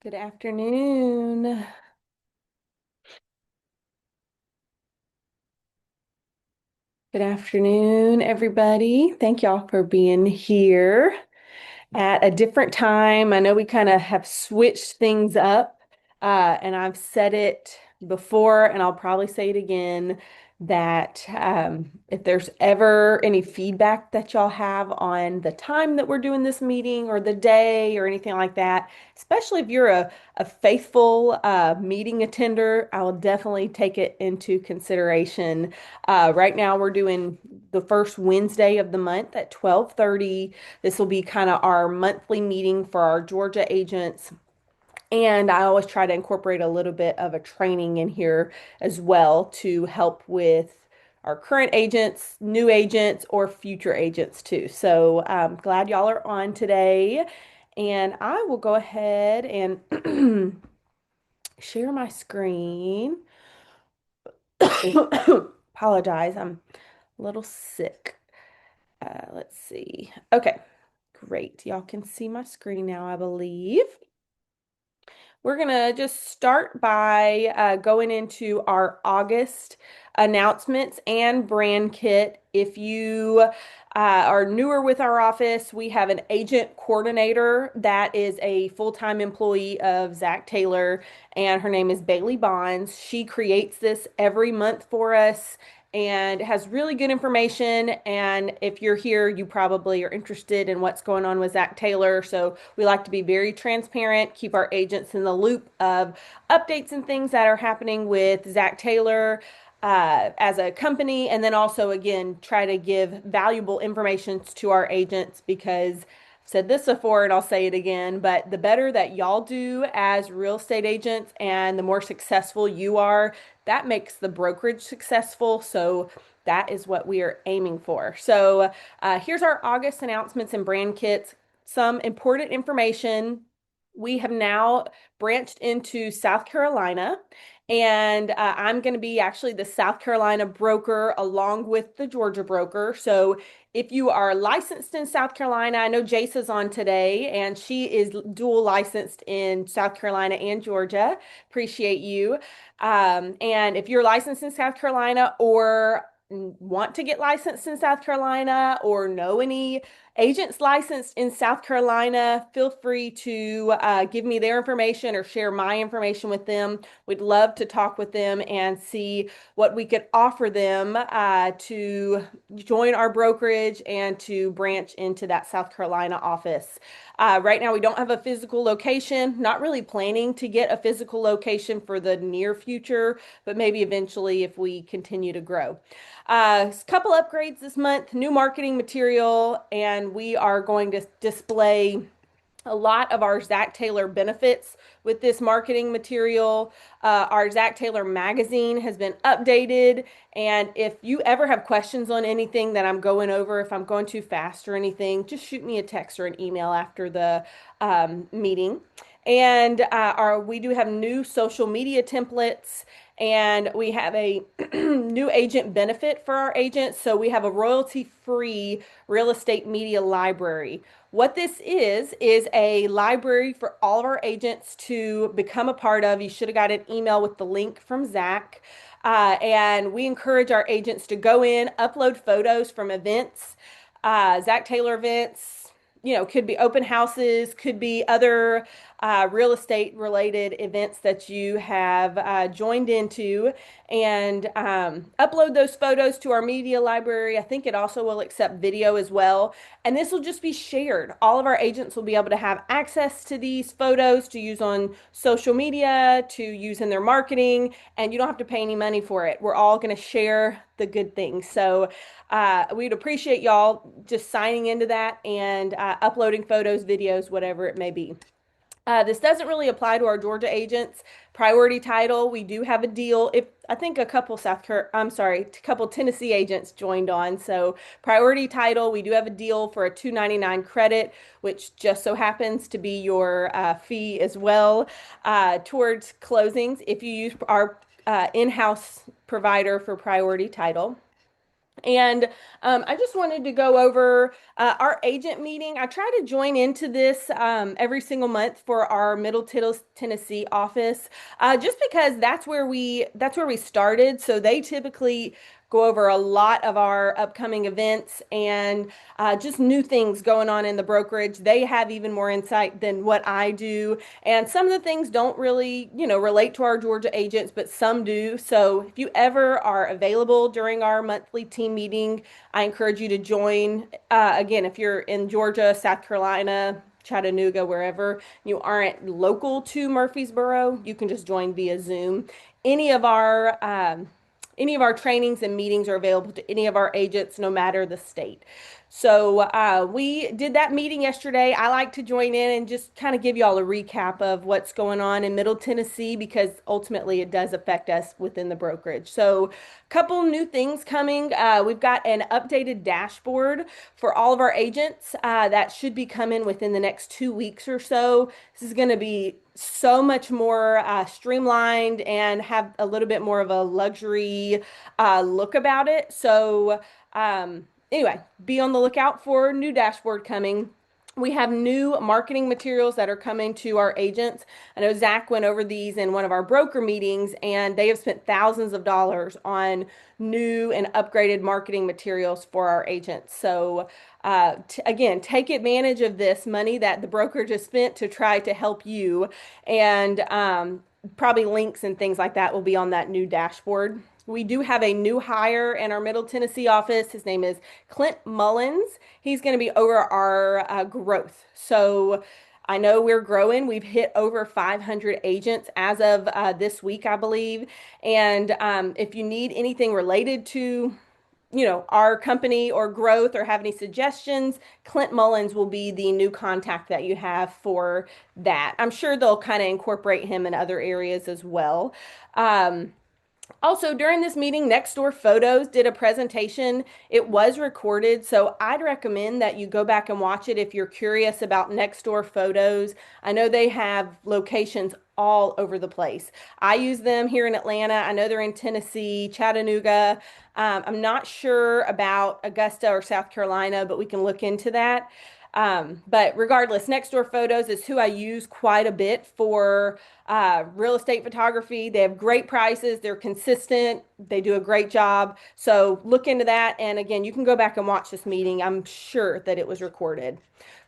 Good afternoon. Good afternoon, everybody. Thank y'all for being here at a different time. I know we kind of have switched things up, and I've said it before, and I'll probably say it again that if there's ever any feedback that y'all have on the time that we're doing this meeting or the day or anything like that, especially if you're a faithful meeting attender, I will definitely take it into consideration. Right now, we're doing the first Wednesday of the month at 12:30. This will be kind of our monthly meeting for our Georgia agents. And I always try to incorporate a little bit of a training in here as well to help with our current agents, new agents, or future agents too. So I'm glad y'all are on today. And I will go ahead and share my screen. Apologize, I'm a little sick. Let's see. Okay, great. Y'all can see my screen now, I believe. We're going to just start by going into our August announcements and brand kit. If you are newer with our office, we have an agent coordinator that is a full-time employee of Zach Taylor, and her name is Bailey Bonds. She creates this every month for us and has really good information. And if you're here, you probably are interested in what's going on with Zach Taylor. So we like to be very transparent, keep our agents in the loop of updates and things that are happening with Zach Taylor as a company. And then also, again, try to give valuable information to our agents because I've said this before and I'll say it again, but the better that y'all do as real estate agents and the more successful you are, that makes the brokerage successful. So that is what we are aiming for. So here's our August announcements and brand kits. Some important information. We have now branched into South Carolina, and I'm going to be actually the South Carolina broker along with the Georgia broker. So if you are licensed in South Carolina, I know Jace is on today, and she is dual licensed in South Carolina and Georgia. Appreciate you. And if you're licensed in South Carolina or want to get licensed in South Carolina or know any agents licensed in South Carolina, feel free to give me their information or share my information with them. We'd love to talk with them and see what we could offer them to join our brokerage and to branch into that South Carolina office. Right now, we don't have a physical location, not really planning to get a physical location for the near future, but maybe eventually if we continue to grow. A couple upgrades this month, new marketing material, and we are going to display a lot of our Zach Taylor benefits with this marketing material. Our Zach Taylor magazine has been updated. And if you ever have questions on anything that I'm going over, if I'm going too fast or anything, just shoot me a text or an email after the meeting. And we do have new social media templates, and we have a new agent benefit for our agents. So we have a royalty-free real estate media library. What this is a library for all of our agents to become a part of. You should have got an email with the link from Zach. And we encourage our agents to go in, upload photos from events, Zach Taylor events, could be open houses, could be other real estate related events that you have joined into, and upload those photos to our media library. I think it also will accept video as well. And this will just be shared. All of our agents will be able to have access to these photos to use on social media, to use in their marketing, and you don't have to pay any money for it. We're all going to share the good things. So we'd appreciate y'all just signing into that and uploading photos, videos, whatever it may be. This doesn't really apply to our Georgia agents. Priority title, we do have a deal. If I think a couple a couple Tennessee agents joined on. So priority title, we do have a deal for a $2.99 credit, which just so happens to be your fee as well towards closings if you use our in-house provider for priority title. And I just wanted to go over our agent meeting. I try to join into this every single month for our Tennessee office, just because that's where we started. So they typically go over a lot of our upcoming events and just new things going on in the brokerage. They have even more insight than what I do. And some of the things don't really, relate to our Georgia agents, but some do. So if you ever are available during our monthly team meeting, I encourage you to join. Again, if you're in Georgia, South Carolina, Chattanooga, wherever you aren't local to Murfreesboro, you can just join via Zoom. Any of our any of our trainings and meetings are available to any of our agents, no matter the state. So we did that meeting yesterday. I like to join in and just kind of give you all a recap of what's going on in Middle Tennessee because ultimately it does affect us within the brokerage. So a couple new things coming. We've got an updated dashboard for all of our agents that should be coming within the next 2 weeks or so. This is going to be so much more streamlined and have a little bit more of a luxury look about it. So anyway, be on the lookout for new dashboard coming. We have new marketing materials that are coming to our agents. I know Zach went over these in one of our broker meetings, and they have spent thousands of dollars on new and upgraded marketing materials for our agents. So, again, take advantage of this money that the broker just spent to try to help you. And probably links and things like that will be on that new dashboard. We do have a new hire in our Middle Tennessee office. His name is Clint Mullins. He's going to be over our growth. So I know we're growing. We've hit over 500 agents as of this week, I believe. And if you need anything related to our company or growth or have any suggestions, Clint Mullins will be the new contact that you have for that. I'm sure they'll kind of incorporate him in other areas as well. Also, during this meeting, Nextdoor Photos did a presentation. It was recorded, so I'd recommend that you go back and watch it if you're curious about Nextdoor Photos. I know they have locations all over the place. I use them here in Atlanta. I know they're in Tennessee, Chattanooga. I'm not sure about Augusta or South Carolina, but we can look into that. But regardless, Nextdoor Photos is who I use quite a bit for real estate photography. They have great prices. They're consistent. They do a great job. So look into that. And again, you can go back and watch this meeting. I'm sure that it was recorded.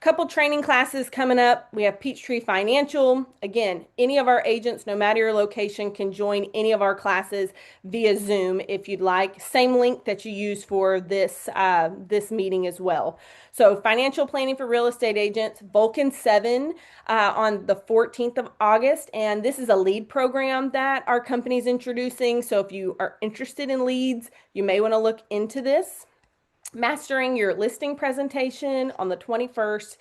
Couple training classes coming up. We have Peachtree Financial. Again, any of our agents, no matter your location, can join any of our classes via Zoom if you'd like. Same link that you use for this meeting as well. So financial planning for real estate agents, Vulcan 7 on the 14th of August. And this is a lead program that our company is introducing. So if you are interested in leads, you may want to look into this. Mastering your listing presentation on the 21st.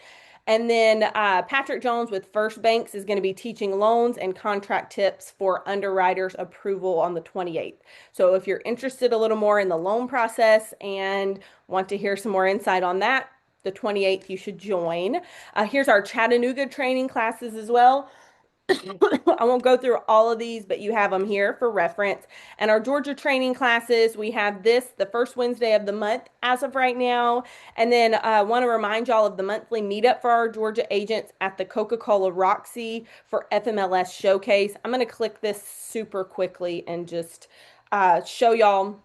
And then Patrick Jones with First Banks is going to be teaching loans and contract tips for underwriters approval on the 28th. So if you're interested a little more in the loan process and want to hear some more insight on that, the 28th you should join. Here's our Chattanooga training classes as well. I won't go through all of these, but you have them here for reference. And our Georgia training classes, we have this the first Wednesday of the month as of right now. And then I want to remind y'all of the monthly meetup for our Georgia agents at the Coca-Cola Roxy for FMLS Showcase. I'm going to click this super quickly and just show y'all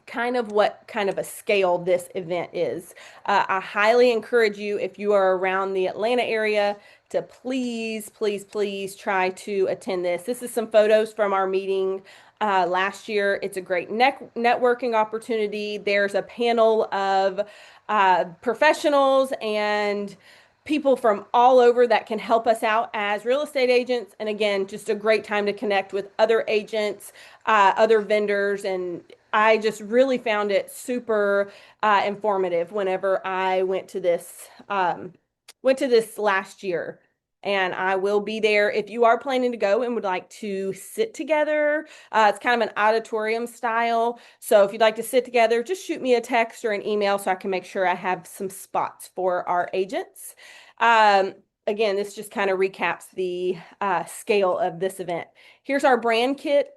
kind of what kind of a scale this event is. I highly encourage you, if you are around the Atlanta area, to please, please, please try to attend this. This is some photos from our meeting last year. It's a great networking opportunity. There's a panel of professionals and people from all over that can help us out as real estate agents. And again, just a great time to connect with other agents, other vendors, and I just really found it super informative whenever I went to this last year. And I will be there if you are planning to go and would like to sit together. It's kind of an auditorium style. So if you'd like to sit together, just shoot me a text or an email so I can make sure I have some spots for our agents. Um, Again, this just kind of recaps the scale of this event. Here's our brand kit.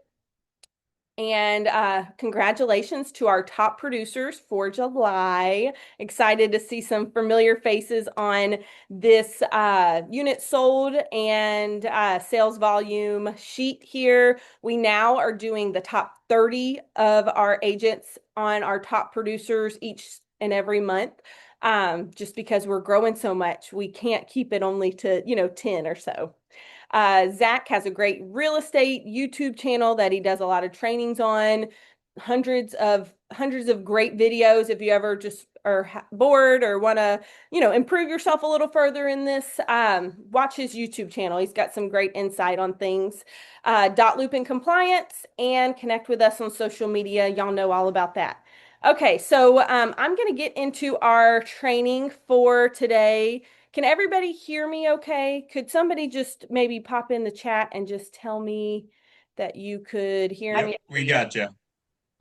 And congratulations to our top producers for July. Excited to see some familiar faces on this unit sold and sales volume sheet here. We now are doing the top 30 of our agents on our top producers each and every month. Just because we're growing so much, we can't keep it only to, 10 or so. Zach has a great real estate YouTube channel that he does a lot of trainings on, hundreds of great videos. If you ever just are bored or want to, improve yourself a little further in this, watch his YouTube channel. He's got some great insight on things. Dot loop and compliance, and connect with us on social media. Y'all know all about that. Okay, so I'm going to get into our training for today. Can everybody hear me okay? Could somebody just maybe pop in the chat and just tell me that you could hear me? Yep, we got you.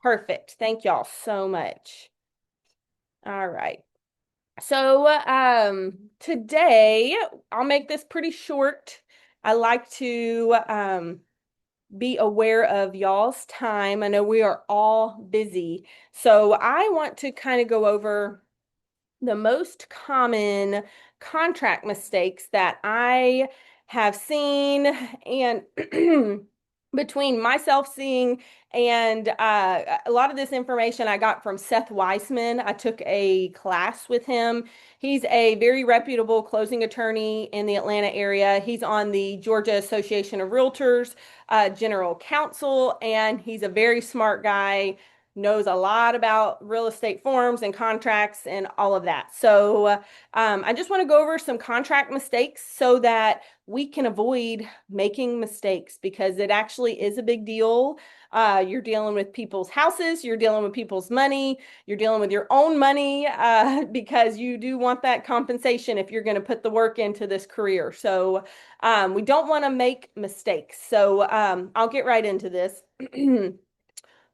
Perfect. Thank y'all so much. All right. So today I'll make this pretty short. I like to be aware of y'all's time. I know we are all busy. So I want to kind of go over the most common contract mistakes that I have seen, and between myself seeing and a lot of this information I got from Seth Weissman. I took a class with him. He's a very reputable closing attorney in the Atlanta area. He's on the Georgia Association of Realtors general counsel, and he's a very smart guy, knows a lot about real estate forms and contracts and all of that. So I just want to go over some contract mistakes so that we can avoid making mistakes, because it actually is a big deal. You're dealing with people's houses, you're dealing with people's money, you're dealing with your own money, because you do want that compensation if you're going to put the work into this career. So we don't want to make mistakes. So I'll get right into this.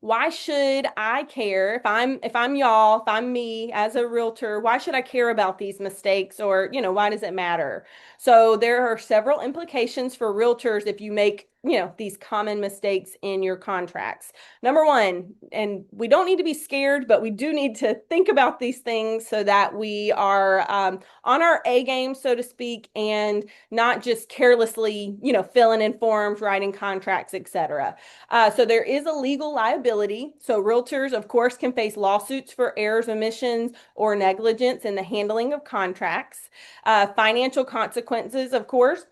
Why should I care if I'm y'all, if I'm me as a realtor, why should I care about these mistakes, or, why does it matter? So there are several implications for realtors if you make, these common mistakes in your contracts. Number one, and we don't need to be scared, but we do need to think about these things so that we are on our A game, so to speak, and not just carelessly, filling in forms, writing contracts, etc. So there is a legal liability. So realtors, of course, can face lawsuits for errors, omissions, or negligence in the handling of contracts. Financial consequences, of course.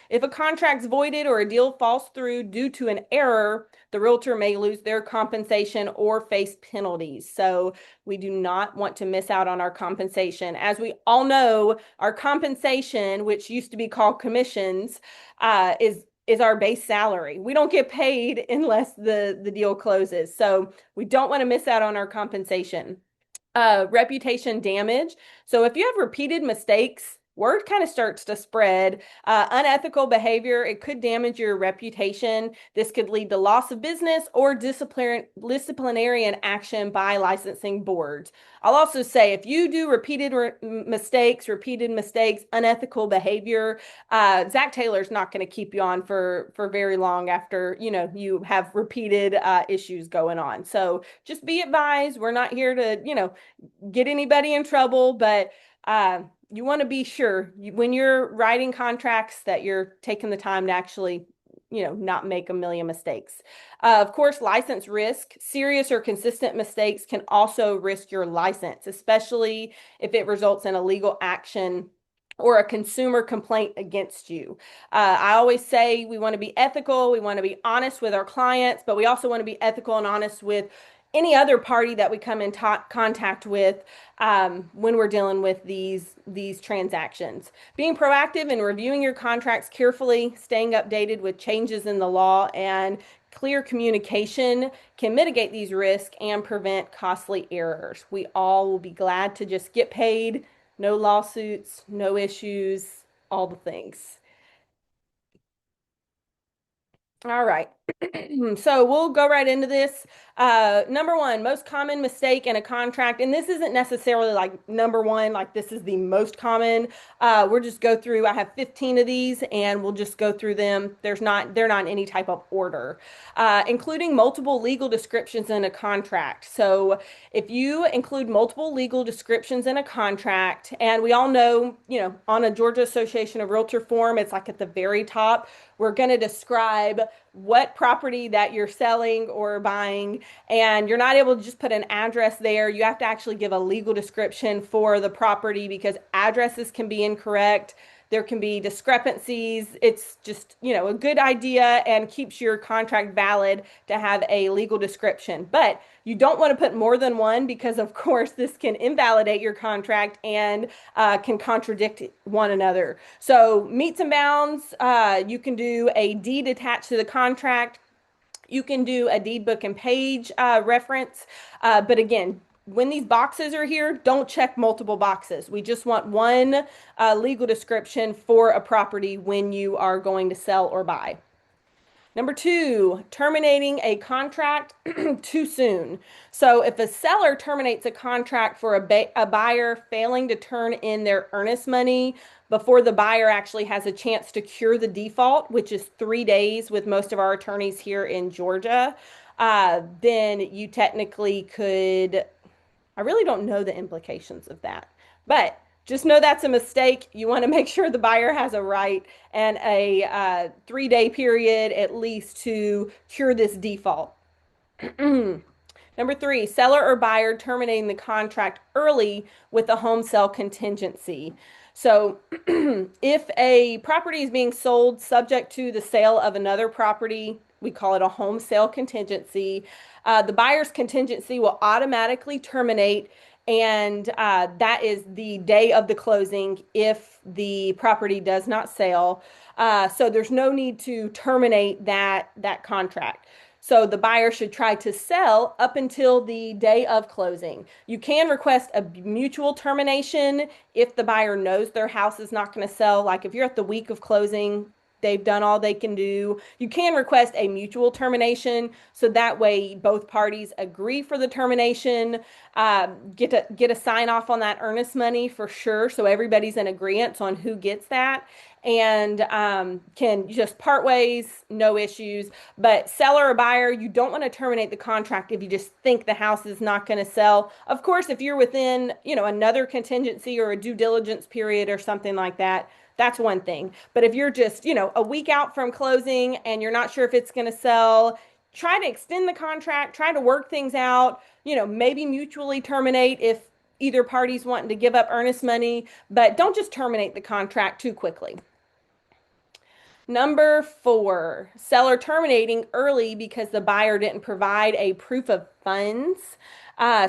If a contract's voided or a deal falls through due to an error, the realtor may lose their compensation or face penalties. So we do not want to miss out on our compensation. As we all know, our compensation, which used to be called commissions, is our base salary. We don't get paid unless the deal closes. So we don't want to miss out on our compensation. Reputation damage. So if you have repeated mistakes, word kind of starts to spread. Unethical behavior, it could damage your reputation. This could lead to loss of business or disciplinary action by licensing boards. I'll also say if you do repeated mistakes, unethical behavior, Zach Taylor's not going to keep you on for very long after you have repeated issues going on. So just be advised, we're not here to get anybody in trouble, but you want to be sure when you're writing contracts that you're taking the time to actually, not make a million mistakes. Of course, license risk. Serious or consistent mistakes can also risk your license, especially if it results in a legal action or a consumer complaint against you. I always say we want to be ethical, we want to be honest with our clients, but we also want to be ethical and honest with any other party that we come in contact with when we're dealing with these transactions. Being proactive and reviewing your contracts carefully, staying updated with changes in the law, and clear communication can mitigate these risks and prevent costly errors. We all will be glad to just get paid, no lawsuits, no issues, all the things. All right. So we'll go right into this. Number one, most common mistake in a contract, and this isn't necessarily like number one, like this is the most common. We'll just go through, I have 15 of these and we'll just go through them. They're not in any type of order. Including multiple legal descriptions in a contract. So if you include multiple legal descriptions in a contract, and we all know, on a Georgia Association of Realtor form, it's like at the very top, we're going to describe what property that you're selling or buying, and you're not able to just put an address there. You have to actually give a legal description for the property because addresses can be incorrect. There can be discrepancies. It's just, a good idea and keeps your contract valid to have a legal description. But you don't want to put more than one because, of course, this can invalidate your contract and can contradict one another. So, meets and bounds, you can do a deed attached to the contract. You can do a deed book and page reference. But again, when these boxes are here, don't check multiple boxes. We just want one legal description for a property when you are going to sell or buy. Number two, terminating a contract too soon. So if a seller terminates a contract for a buyer failing to turn in their earnest money before the buyer actually has a chance to cure the default, which is 3 days with most of our attorneys here in Georgia, then you technically could. I really don't know the implications of that, but just know that's a mistake. You want to make sure the buyer has a right and a 3 day period at least to cure this default. Number three, seller or buyer terminating the contract early with a home sale contingency. So, if a property is being sold subject to the sale of another property, we call it a home sale contingency. The buyer's contingency will automatically terminate, and that is the day of the closing if the property does not sell. So there's no need to terminate that contract. So the buyer should try to sell up until the day of closing. You can request a mutual termination if the buyer knows their house is not going to sell. Like if you're at the week of closing, they've done all they can do. You can request a mutual termination so that way both parties agree for the termination, get a sign off on that earnest money for sure. So everybody's in agreement on who gets that and can just part ways, no issues. But seller or buyer, you don't want to terminate the contract if you just think the house is not going to sell. Of course, if you're within, another contingency or a due diligence period or something like that, that's one thing. But if you're just, a week out from closing and you're not sure if it's going to sell, try to extend the contract, try to work things out, maybe mutually terminate if either party's wanting to give up earnest money, but don't just terminate the contract too quickly. Number four, seller terminating early because the buyer didn't provide a proof of funds.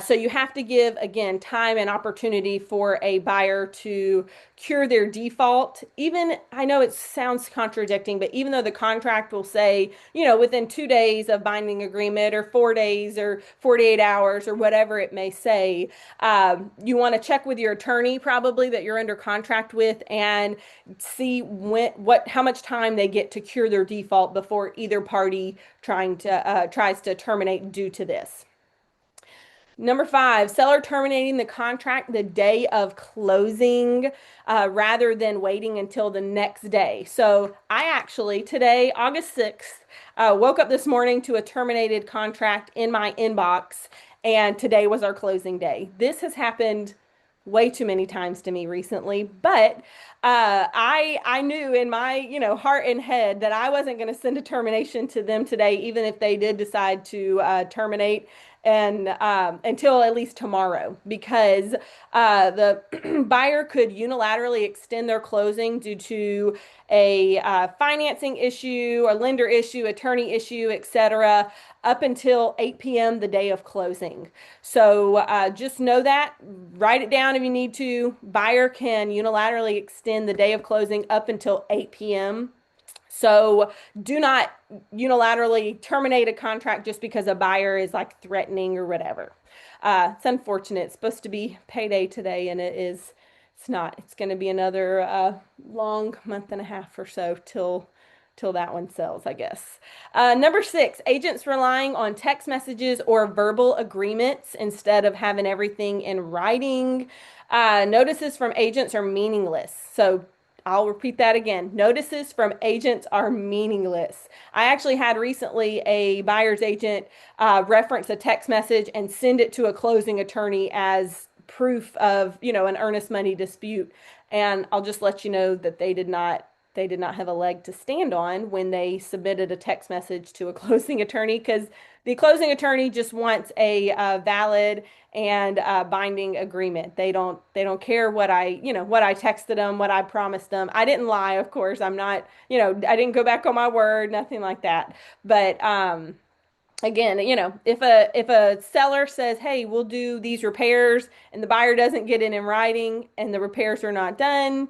So you have to give, again, time and opportunity for a buyer to cure their default. Even, I know it sounds contradicting, but even though the contract will say, within 2 days of binding agreement or 4 days or 48 hours or whatever it may say, you want to check with your attorney probably that you're under contract with and see how much time they get to cure their default before either party tries to terminate due to this. Number five, seller terminating the contract the day of closing rather than waiting until the next day. So I actually today, August 6th, woke up this morning to a terminated contract in my inbox, and today was our closing day. This has happened way too many times to me recently, but I knew in my heart and head that I wasn't going to send a termination to them today, even if they did decide to terminate and until at least tomorrow, because the buyer could unilaterally extend their closing due to a financing issue, a lender issue, attorney issue, etc., up until 8 p.m. the day of closing. So just know that. Write it down if you need to. Buyer can unilaterally extend the day of closing up until 8 p.m. So do not unilaterally terminate a contract just because a buyer is like threatening or whatever. It's unfortunate. It's supposed to be payday today, and it is. It's not. It's going to be another long month and a half or so till till that one sells, I guess. Number six, agents relying on text messages or verbal agreements instead of having everything in writing. Notices from agents are meaningless. So I'll repeat that again. Notices from agents are meaningless. I actually had recently a buyer's agent reference a text message and send it to a closing attorney as proof of, an earnest money dispute. And I'll just let you know that they did not have a leg to stand on when they submitted a text message to a closing attorney because the closing attorney just wants a valid and binding agreement. They don't care what I texted them, what I promised them. I didn't lie, of course. I'm not, I didn't go back on my word, nothing like that. But again, if a seller says, "Hey, we'll do these repairs," and the buyer doesn't get it in writing and the repairs are not done,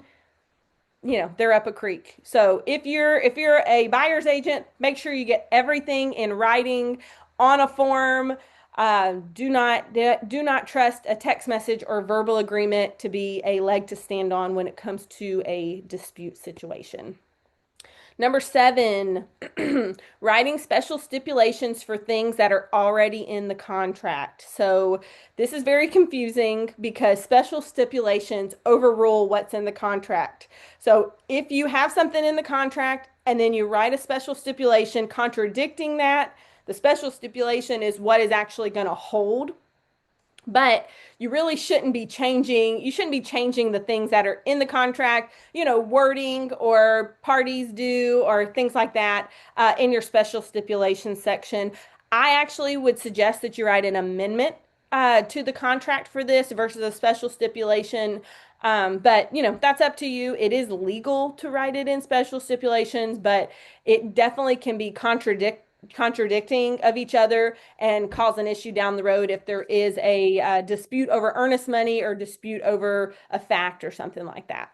they're up a creek. So if you're a buyer's agent, make sure you get everything in writing on a form. Do not trust a text message or verbal agreement to be a leg to stand on when it comes to a dispute situation. Number seven, writing special stipulations for things that are already in the contract. So this is very confusing because special stipulations overrule what's in the contract. So if you have something in the contract and then you write a special stipulation contradicting that, the special stipulation is what is actually going to hold. But you shouldn't be changing the things that are in the contract, wording or parties do or things like that in your special stipulations section. I actually would suggest that you write an amendment to the contract for this versus a special stipulation. But that's up to you. It is legal to write it in special stipulations, but it definitely can be contradicting of each other and cause an issue down the road if there is a dispute over earnest money or dispute over a fact or something like that.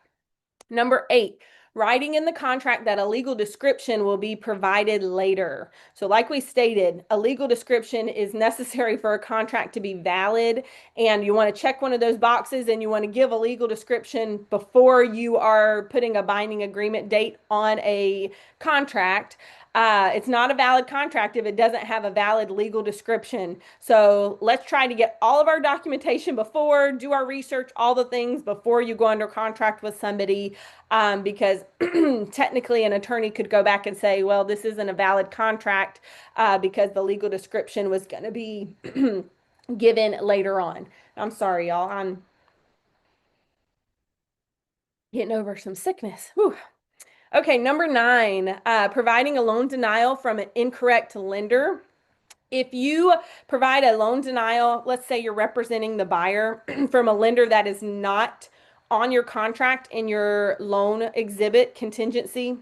Number eight, writing in the contract that a legal description will be provided later. So, like we stated, a legal description is necessary for a contract to be valid, and you want to check one of those boxes and you want to give a legal description before you are putting a binding agreement date on a contract. It's not a valid contract if it doesn't have a valid legal description. So let's try to get all of our documentation before, do our research, all the things before you go under contract with somebody, because technically an attorney could go back and say, well, this isn't a valid contract because the legal description was going to be given later on. I'm sorry, y'all. I'm getting over some sickness. Whew. Okay, number nine, providing a loan denial from an incorrect lender. If you provide a loan denial, let's say you're representing the buyer from a lender that is not on your contract in your loan exhibit, contingency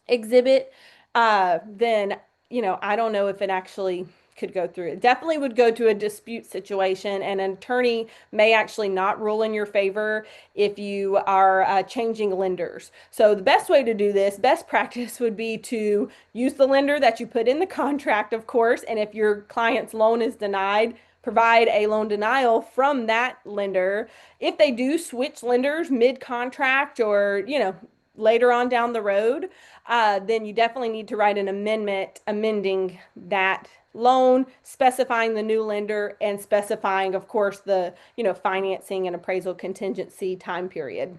exhibit, then, I don't know if it actually could go through. It definitely would go to a dispute situation, and an attorney may actually not rule in your favor if you are changing lenders. So the best way to do this, best practice would be to use the lender that you put in the contract, of course, and if your client's loan is denied, provide a loan denial from that lender. If they do switch lenders mid-contract or, later on down the road, then you definitely need to write an amendment amending that loan, specifying the new lender and specifying, of course, the, financing and appraisal contingency time period.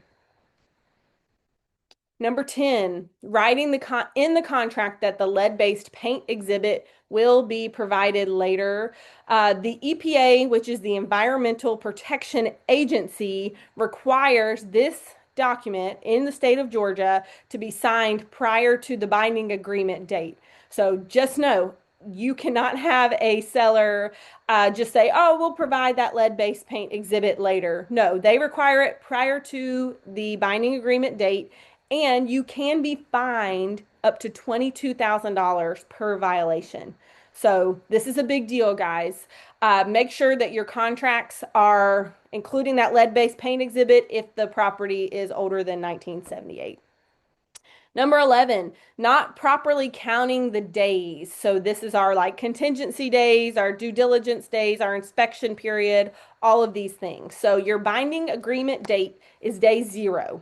Number 10, writing in the contract that the lead-based paint exhibit will be provided later. The EPA, which is the Environmental Protection Agency, requires this document in the state of Georgia to be signed prior to the binding agreement date. So just know you cannot have a seller just say, oh, we'll provide that lead-based paint exhibit later. No, they require it prior to the binding agreement date, and you can be fined up to $22,000 per violation. So this is a big deal, guys. Make sure that your contracts are including that lead-based paint exhibit if the property is older than 1978. Number 11, not properly counting the days. So this is our contingency days, our due diligence days, our inspection period, all of these things. So your binding agreement date is day 0.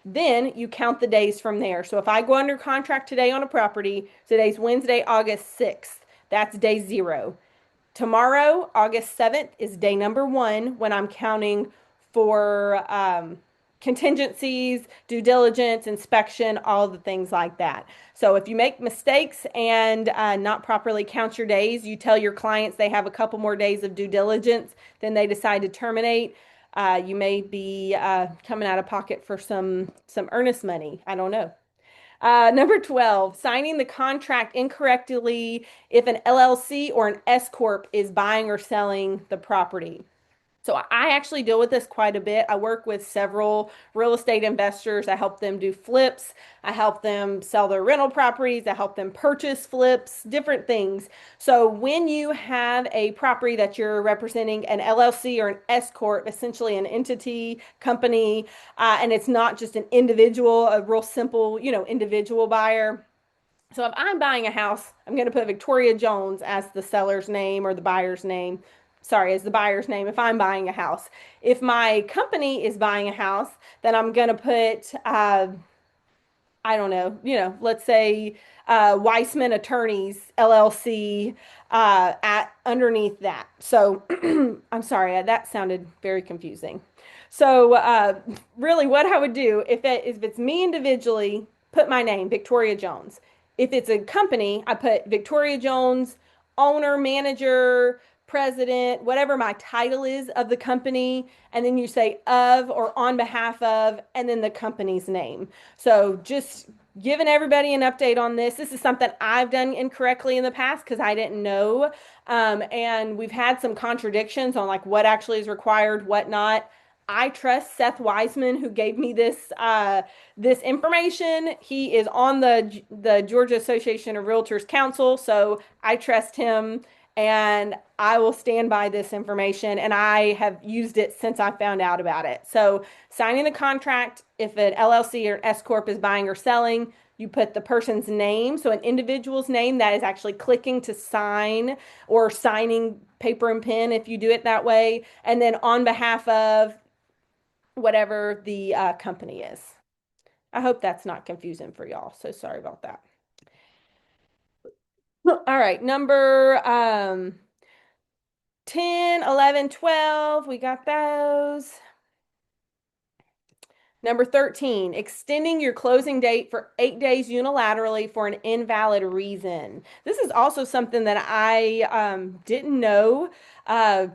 Then you count the days from there. So if I go under contract today on a property, today's Wednesday, August 6th, that's day zero. Tomorrow, August 7th, is day number one when I'm counting for contingencies, due diligence, inspection, all the things like that. So if you make mistakes and not properly count your days, you tell your clients they have a couple more days of due diligence, then they decide to terminate. You may be coming out of pocket for some earnest money. I don't know. Number 12, signing the contract incorrectly if an LLC or an S corp is buying or selling the property. So I actually deal with this quite a bit. I work with several real estate investors. I help them do flips. I help them sell their rental properties. I help them purchase flips, different things. So when you have a property that you're representing, an LLC or an S corp, essentially an entity company, and it's not just an individual, a real simple, individual buyer. So if I'm buying a house, I'm going to put Victoria Jones as the seller's name or the buyer's name. Sorry, as the buyer's name if I'm buying a house. If my company is buying a house, then I'm going to put I don't know, let's say Weissman Attorneys LLC at underneath that. So I'm sorry, that sounded very confusing. So really, what I would do if it's me individually, put my name, Victoria Jones. If it's a company, I put Victoria Jones, owner, manager, president, whatever my title is of the company, and then you say of or on behalf of, and then the company's name. So just giving everybody an update on this. This is something I've done incorrectly in the past because I didn't know. And we've had some contradictions on like what actually is required, what not. I trust Seth Wiseman, who gave me this information. He is on the Georgia Association of Realtors Council, so I trust him, and I will stand by this information. And I have used it since I found out about it. So signing the contract, if an LLC or an S corp is buying or selling, you put the person's name, so an individual's name that is actually clicking to sign or signing paper and pen if you do it that way, and then on behalf of whatever the company is. I hope that's not confusing for y'all. So sorry about that. All right, number 10, 11, 12. We got those. Number 13, extending your closing date for 8 days unilaterally for an invalid reason. This is also something that I didn't know uh,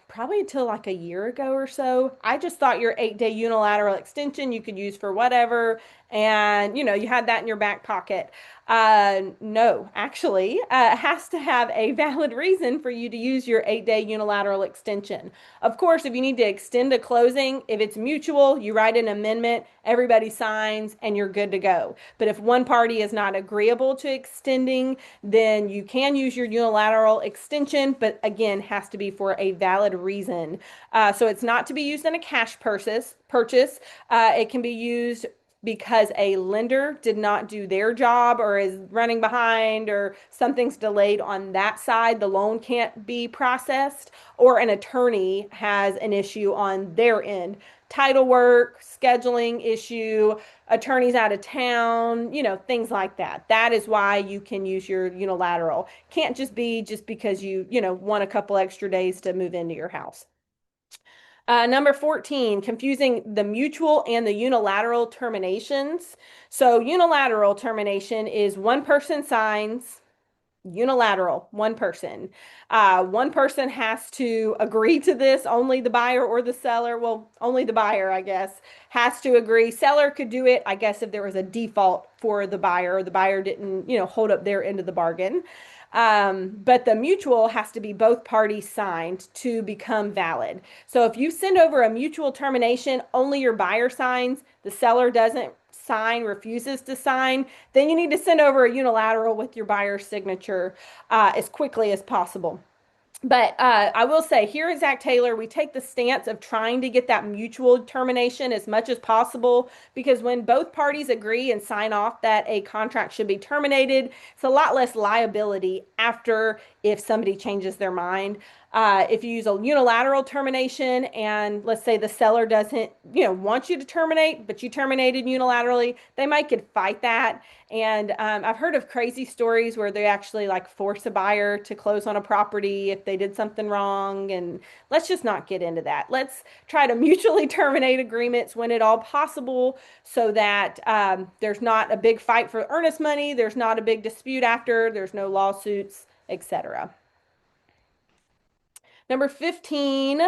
probably until like a year ago or so. I just thought your 8 day unilateral extension you could use for whatever, and you had that in your back pocket. No, actually, it has to have a valid reason for you to use your 8 day unilateral extension. Of course, if you need to extend a closing, if it's mutual, you write an amendment, everybody signs, and you're good to go. But if one party is not agreeable to extending, then you can use your unilateral extension, but again, has to be for a valid reason. So it's not to be used in a cash purchase. It can be used because a lender did not do their job or is running behind or something's delayed on that side, the loan can't be processed, or an attorney has an issue on their end. Title work, scheduling issue, attorneys out of town, things like that. That is why you can use your unilateral. Can't just be just because you want a couple extra days to move into your house. Number 14, confusing the mutual and the unilateral terminations. So, unilateral termination is one person signs, unilateral, one person. One person has to agree to this. Only the buyer or the seller, well, only the buyer, I guess, has to agree. Seller could do it, I guess, if there was a default for the buyer, or the buyer didn't, hold up their end of the bargain. But the mutual has to be both parties signed to become valid. So if you send over a mutual termination, only your buyer signs, the seller doesn't sign, refuses to sign, then you need to send over a unilateral with your buyer's signature as quickly as possible. But I will say here at Zach Taylor, we take the stance of trying to get that mutual termination as much as possible, because when both parties agree and sign off that a contract should be terminated, it's a lot less liability after if somebody changes their mind. If you use a unilateral termination and let's say the seller doesn't, want you to terminate, but you terminated unilaterally, they might could fight that. And I've heard of crazy stories where they actually like force a buyer to close on a property if they did something wrong. And let's just not get into that. Let's try to mutually terminate agreements when at all possible so that there's not a big fight for earnest money, there's not a big dispute after, there's no lawsuits, etc. Number 15,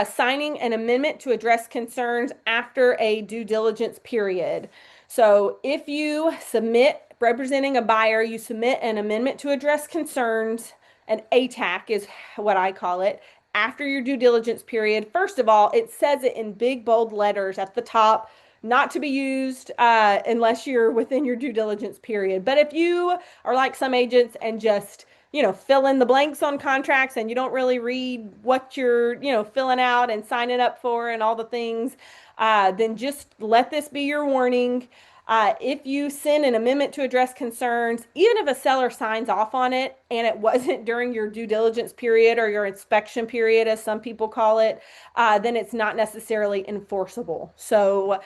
signing an amendment to address concerns after a due diligence period. So if you submit, representing a buyer, you submit an amendment to address concerns, an ATAC is what I call it, after your due diligence period. First of all, it says it in big bold letters at the top, not to be used unless you're within your due diligence period. But if you are like some agents and just fill in the blanks on contracts and you don't really read what you're, filling out and signing up for and all the things, then just let this be your warning. If you send an amendment to address concerns, even if a seller signs off on it and it wasn't during your due diligence period or your inspection period, as some people call it, then it's not necessarily enforceable. So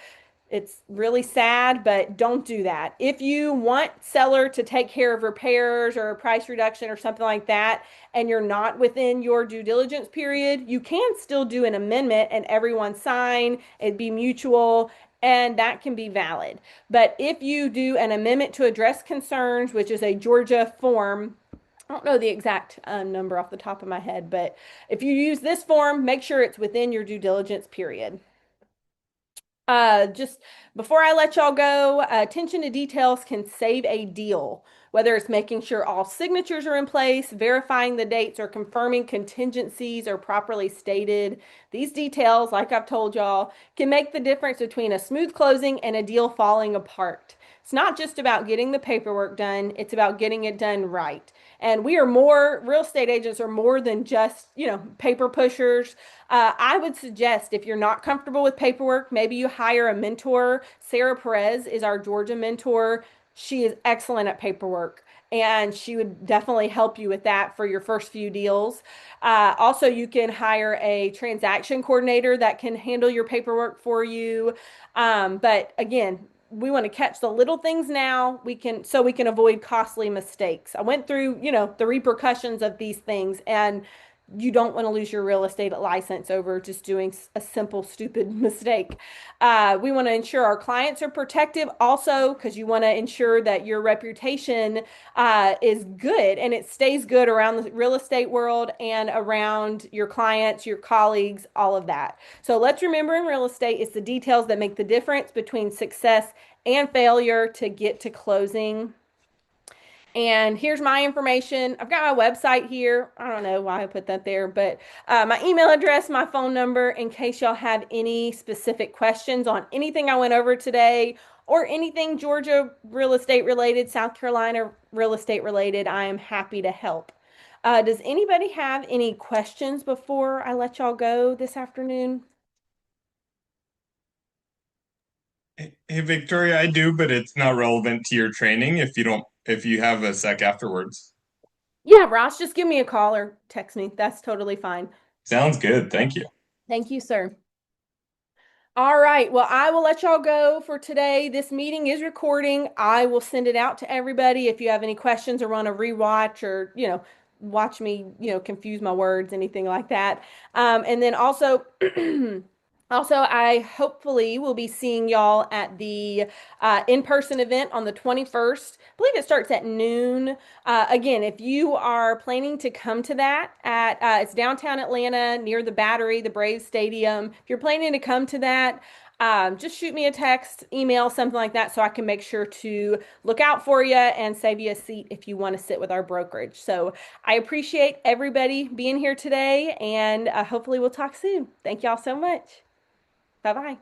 it's really sad, but don't do that. If you want seller to take care of repairs or a price reduction or something like that, and you're not within your due diligence period, you can still do an amendment and everyone sign, it'd be mutual, and that can be valid. But if you do an amendment to address concerns, which is a Georgia form, I don't know the exact number off the top of my head, but if you use this form, make sure it's within your due diligence period. Just before I let y'all go, attention to details can save a deal. Whether it's making sure all signatures are in place, verifying the dates, or confirming contingencies are properly stated. These details, like I've told y'all, can make the difference between a smooth closing and a deal falling apart. It's not just about getting the paperwork done, it's about getting it done right. And real estate agents are more than just, paper pushers. I would suggest if you're not comfortable with paperwork, maybe you hire a mentor. Sarah Perez is our Georgia mentor. She is excellent at paperwork and she would definitely help you with that for your first few deals. Also, you can hire a transaction coordinator that can handle your paperwork for you. But again, we want to catch the little things now so we can avoid costly mistakes. I went through, the repercussions of these things, and you don't want to lose your real estate license over just doing a simple stupid mistake. We want to ensure our clients are protected also because you want to ensure that your reputation is good and it stays good around the real estate world and around your clients, your colleagues, all of that. So let's remember, in real estate, it's the details that make the difference between success and failure to get to closing. And here's my information. I've got my website here. I don't know why I put that there, but my email address, my phone number, in case y'all have any specific questions on anything I went over today or anything Georgia real estate related, South Carolina real estate related, I am happy to help. Does anybody have any questions before I let y'all go this afternoon? Hey Victoria, I do, but it's not relevant to your training if you have a sec afterwards. Yeah, Ross, just give me a call or text me. That's totally fine. Sounds good. Thank you. Thank you, sir. All right. Well, I will let y'all go for today. This meeting is recording. I will send it out to everybody. If you have any questions or want to rewatch or, watch me, confuse my words, anything like that. And then also, also, I hopefully will be seeing y'all at the in-person event on the 21st. I believe it starts at noon. Again, if you are planning to come to that it's downtown Atlanta near the Battery, the Braves Stadium. If you're planning to come to that, just shoot me a text, email, something like that, so I can make sure to look out for you and save you a seat if you want to sit with our brokerage. So I appreciate everybody being here today, and hopefully we'll talk soon. Thank y'all so much. Bye bye.